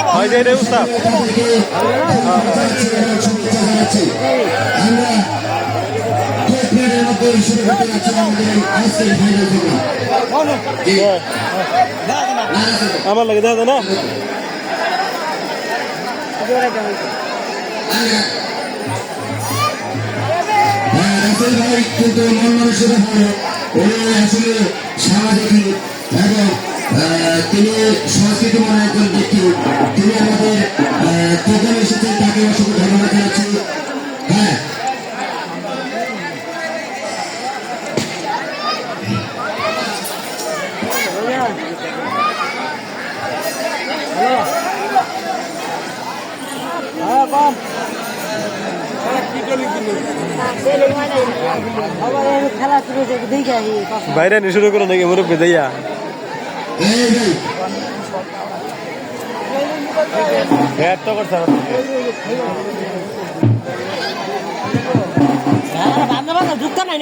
হয় যে এটাই উস্তাদ আমার লাগে দাদা না কিন্তু মন মানুষের আসলে সামাজিক এবং তিনি সংস্কৃতি মনে একজন ব্যক্তি তিনি আমাদের প্রধান এসেছেন তাকে অসংখ্য ধন্যবাদ জানাচ্ছি হ্যাঁ বাইরে নি শুরু করো নাকি মুরব্বী দাইয়া তো করছে যুক্ত নাই